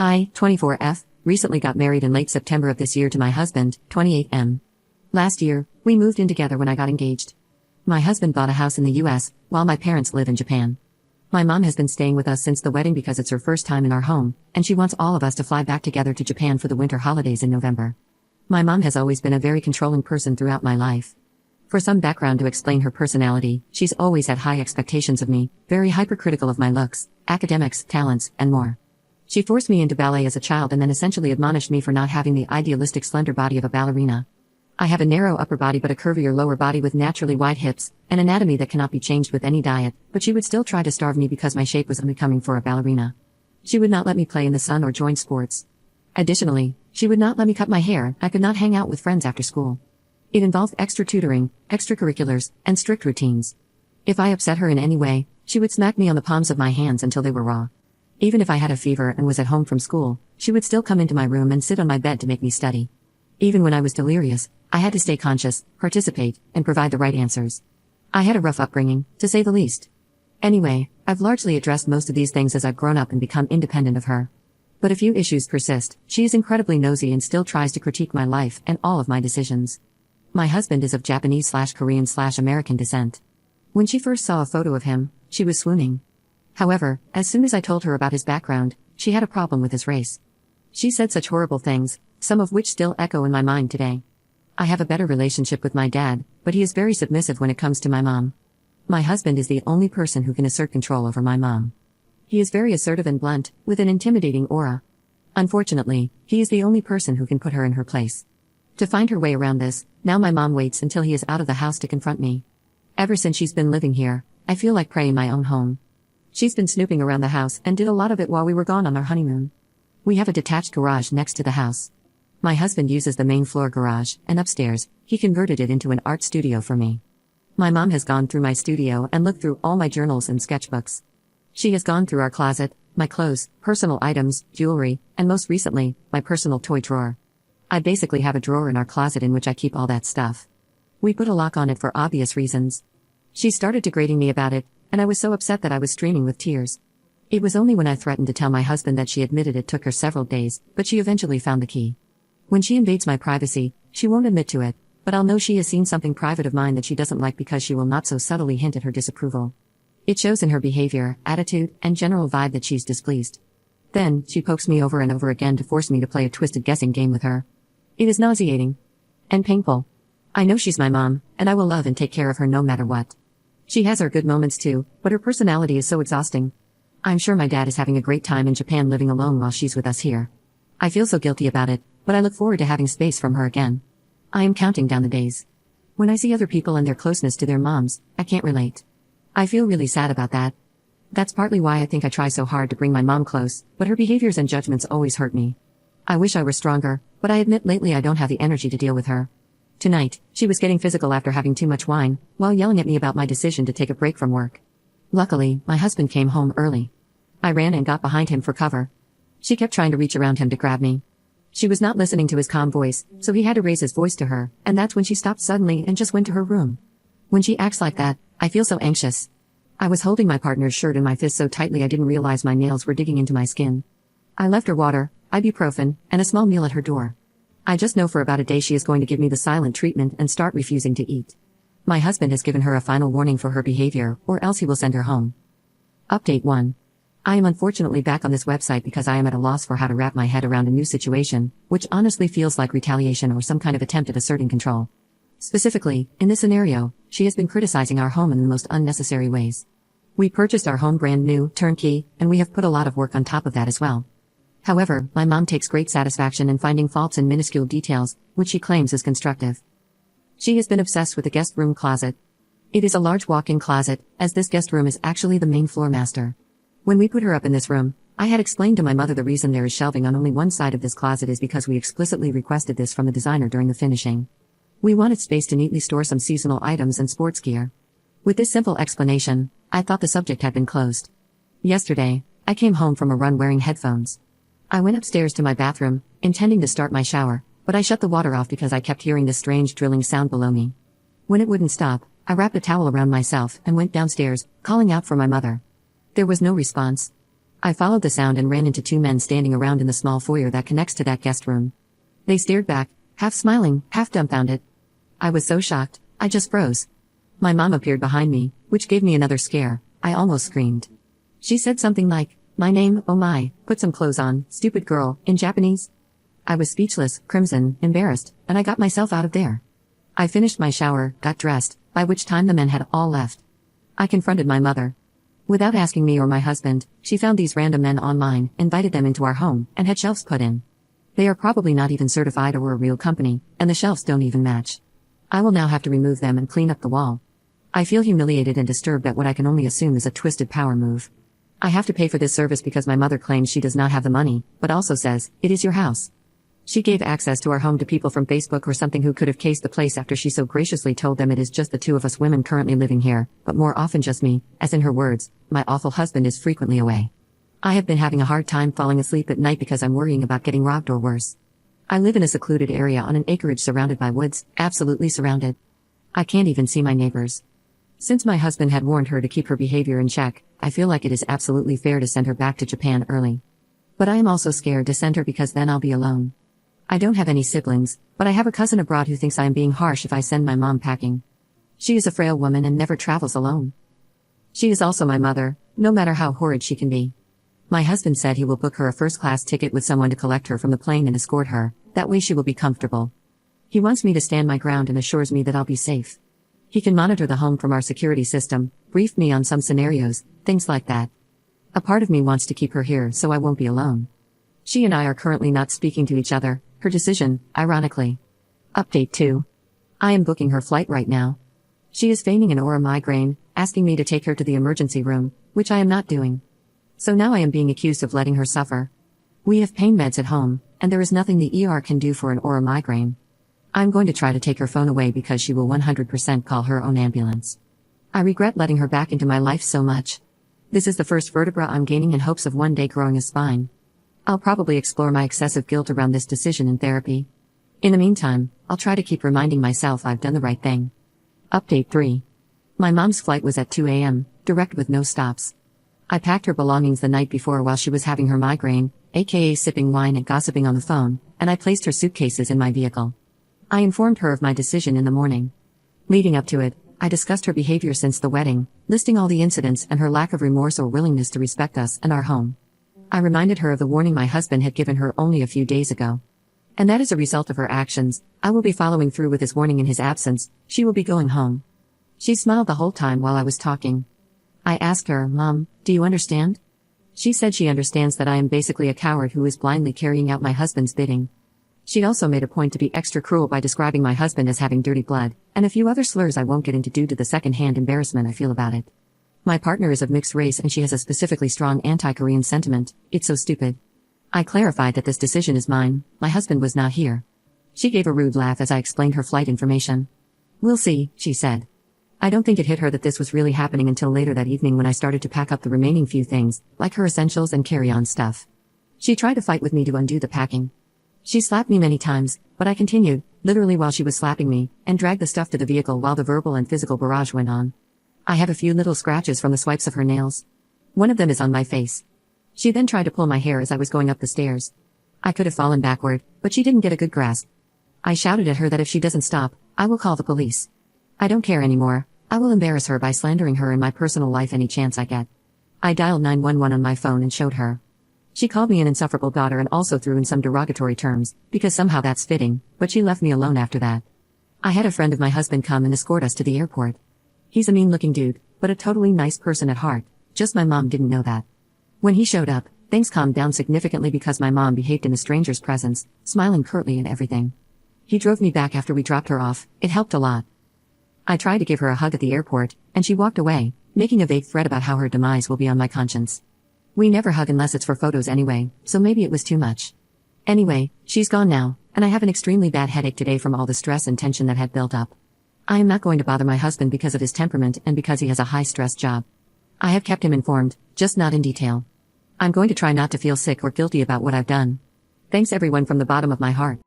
I, 24F, recently got married in late September of this year to my husband, 28M. Last year, we moved in together when I got engaged. My husband bought a house in the US, while my parents live in Japan. My mom has been staying with us since the wedding because it's her first time in our home, and she wants all of us to fly back together to Japan for the winter holidays in November. My mom has always been a very controlling person throughout my life. For some background to explain her personality, she's always had high expectations of me, very hypercritical of my looks, academics, talents, and more. She forced me into ballet as a child and then essentially admonished me for not having the idealistic slender body of a ballerina. I have a narrow upper body but a curvier lower body with naturally wide hips, an anatomy that cannot be changed with any diet, but she would still try to starve me because my shape was unbecoming for a ballerina. She would not let me play in the sun or join sports. Additionally, she would not let me cut my hair. I could not hang out with friends after school. It involved extra tutoring, extracurriculars, and strict routines. If I upset her in any way, she would smack me on the palms of my hands until they were raw. Even if I had a fever and was at home from school, she would still come into my room and sit on my bed to make me study. Even when I was delirious, I had to stay conscious, participate, and provide the right answers. I had a rough upbringing, to say the least. Anyway, I've largely addressed most of these things as I've grown up and become independent of her. But a few issues persist. She is incredibly nosy and still tries to critique my life and all of my decisions. My husband is of Japanese/Korean/American descent. When she first saw a photo of him, she was swooning. However, as soon as I told her about his background, she had a problem with his race. She said such horrible things, some of which still echo in my mind today. I have a better relationship with my dad, but he is very submissive when it comes to my mom. My husband is the only person who can assert control over my mom. He is very assertive and blunt, with an intimidating aura. Unfortunately, he is the only person who can put her in her place. To find her way around this, now my mom waits until he is out of the house to confront me. Ever since she's been living here, I feel like prey in my own home. She's been snooping around the house and did a lot of it while we were gone on our honeymoon. We have a detached garage next to the house. My husband uses the main floor garage, and upstairs, he converted it into an art studio for me. My mom has gone through my studio and looked through all my journals and sketchbooks. She has gone through our closet, my clothes, personal items, jewelry, and most recently, my personal toy drawer. I basically have a drawer in our closet in which I keep all that stuff. We put a lock on it for obvious reasons. She started degrading me about it, and I was so upset that I was streaming with tears. It was only when I threatened to tell my husband that she admitted it took her several days, but she eventually found the key. When she invades my privacy, she won't admit to it, but I'll know she has seen something private of mine that she doesn't like because she will not so subtly hint at her disapproval. It shows in her behavior, attitude, and general vibe that she's displeased. Then, she pokes me over and over again to force me to play a twisted guessing game with her. It is nauseating. And painful. I know she's my mom, and I will love and take care of her no matter what. She has her good moments too, but her personality is so exhausting. I'm sure my dad is having a great time in Japan living alone while she's with us here. I feel so guilty about it, but I look forward to having space from her again. I am counting down the days. When I see other people and their closeness to their moms, I can't relate. I feel really sad about that. That's partly why I think I try so hard to bring my mom close, but her behaviors and judgments always hurt me. I wish I were stronger, but I admit lately I don't have the energy to deal with her. Tonight, she was getting physical after having too much wine, while yelling at me about my decision to take a break from work. Luckily, my husband came home early. I ran and got behind him for cover. She kept trying to reach around him to grab me. She was not listening to his calm voice, so he had to raise his voice to her, and that's when she stopped suddenly and just went to her room. When she acts like that, I feel so anxious. I was holding my partner's shirt in my fist so tightly I didn't realize my nails were digging into my skin. I left her water, ibuprofen, and a small meal at her door. I just know for about a day she is going to give me the silent treatment and start refusing to eat. My husband has given her a final warning for her behavior, or else he will send her home. Update 1. I am unfortunately back on this website because I am at a loss for how to wrap my head around a new situation, which honestly feels like retaliation or some kind of attempt at asserting control. Specifically, in this scenario, she has been criticizing our home in the most unnecessary ways. We purchased our home brand new, turnkey, and we have put a lot of work on top of that as well. However, my mom takes great satisfaction in finding faults in minuscule details, which she claims is constructive. She has been obsessed with the guest room closet. It is a large walk-in closet, as this guest room is actually the main floor master. When we put her up in this room, I had explained to my mother the reason there is shelving on only one side of this closet is because we explicitly requested this from the designer during the finishing. We wanted space to neatly store some seasonal items and sports gear. With this simple explanation, I thought the subject had been closed. Yesterday, I came home from a run wearing headphones. I went upstairs to my bathroom, intending to start my shower, but I shut the water off because I kept hearing this strange drilling sound below me. When it wouldn't stop, I wrapped a towel around myself and went downstairs, calling out for my mother. There was no response. I followed the sound and ran into two men standing around in the small foyer that connects to that guest room. They stared back, half smiling, half dumbfounded. I was so shocked, I just froze. My mom appeared behind me, which gave me another scare. I almost screamed. She said something like, "My name, oh my, put some clothes on, stupid girl," in Japanese. I was speechless, crimson, embarrassed, and I got myself out of there. I finished my shower, got dressed, by which time the men had all left. I confronted my mother. Without asking me or my husband, she found these random men online, invited them into our home, and had shelves put in. They are probably not even certified or a real company, and the shelves don't even match. I will now have to remove them and clean up the wall. I feel humiliated and disturbed at what I can only assume is a twisted power move. I have to pay for this service because my mother claims she does not have the money, but also says, "It is your house." She gave access to our home to people from Facebook or something who could have cased the place after she so graciously told them it is just the two of us women currently living here, but more often just me, as in her words, my awful husband is frequently away. I have been having a hard time falling asleep at night because I'm worrying about getting robbed or worse. I live in a secluded area on an acreage surrounded by woods, absolutely surrounded. I can't even see my neighbors. Since my husband had warned her to keep her behavior in check, I feel like it is absolutely fair to send her back to Japan early. But I am also scared to send her because then I'll be alone. I don't have any siblings, but I have a cousin abroad who thinks I am being harsh if I send my mom packing. She is a frail woman and never travels alone. She is also my mother, no matter how horrid she can be. My husband said he will book her a first-class ticket with someone to collect her from the plane and escort her, that way she will be comfortable. He wants me to stand my ground and assures me that I'll be safe. He can monitor the home from our security system, brief me on some scenarios, things like that. A part of me wants to keep her here so I won't be alone. She and I are currently not speaking to each other, her decision, ironically. Update 2. I am booking her flight right now. She is feigning an aura migraine, asking me to take her to the emergency room, which I am not doing. So now I am being accused of letting her suffer. We have pain meds at home, and there is nothing the ER can do for an aura migraine. I'm going to try to take her phone away because she will 100% call her own ambulance. I regret letting her back into my life so much. This is the first vertebra I'm gaining in hopes of one day growing a spine. I'll probably explore my excessive guilt around this decision in therapy. In the meantime, I'll try to keep reminding myself I've done the right thing. Update 3. My mom's flight was at 2 a.m., direct with no stops. I packed her belongings the night before while she was having her migraine, aka sipping wine and gossiping on the phone, and I placed her suitcases in my vehicle. I informed her of my decision in the morning. Leading up to it, I discussed her behavior since the wedding, listing all the incidents and her lack of remorse or willingness to respect us and our home. I reminded her of the warning my husband had given her only a few days ago. And that as a result of her actions, I will be following through with his warning in his absence. She will be going home. She smiled the whole time while I was talking. I asked her, "Mom, do you understand?" She said she understands that I am basically a coward who is blindly carrying out my husband's bidding. She also made a point to be extra cruel by describing my husband as having dirty blood, and a few other slurs I won't get into due to the second-hand embarrassment I feel about it. My partner is of mixed race and she has a specifically strong anti-Korean sentiment. It's so stupid. I clarified that this decision is mine, my husband was not here. She gave a rude laugh as I explained her flight information. "We'll see," she said. I don't think it hit her that this was really happening until later that evening when I started to pack up the remaining few things, like her essentials and carry-on stuff. She tried to fight with me to undo the packing. She slapped me many times, but I continued, literally while she was slapping me, and dragged the stuff to the vehicle while the verbal and physical barrage went on. I have a few little scratches from the swipes of her nails. One of them is on my face. She then tried to pull my hair as I was going up the stairs. I could have fallen backward, but she didn't get a good grasp. I shouted at her that if she doesn't stop, I will call the police. I don't care anymore. I will embarrass her by slandering her in my personal life any chance I get. I dialed 911 on my phone and showed her. She called me an insufferable daughter and also threw in some derogatory terms, because somehow that's fitting, but she left me alone after that. I had a friend of my husband come and escort us to the airport. He's a mean-looking dude, but a totally nice person at heart, just my mom didn't know that. When he showed up, things calmed down significantly because my mom behaved in a stranger's presence, smiling curtly and everything. He drove me back after we dropped her off, it helped a lot. I tried to give her a hug at the airport, and she walked away, making a vague threat about how her demise will be on my conscience. We never hug unless it's for photos anyway, so maybe it was too much. Anyway, she's gone now, and I have an extremely bad headache today from all the stress and tension that had built up. I am not going to bother my husband because of his temperament and because he has a high-stress job. I have kept him informed, just not in detail. I'm going to try not to feel sick or guilty about what I've done. Thanks everyone from the bottom of my heart.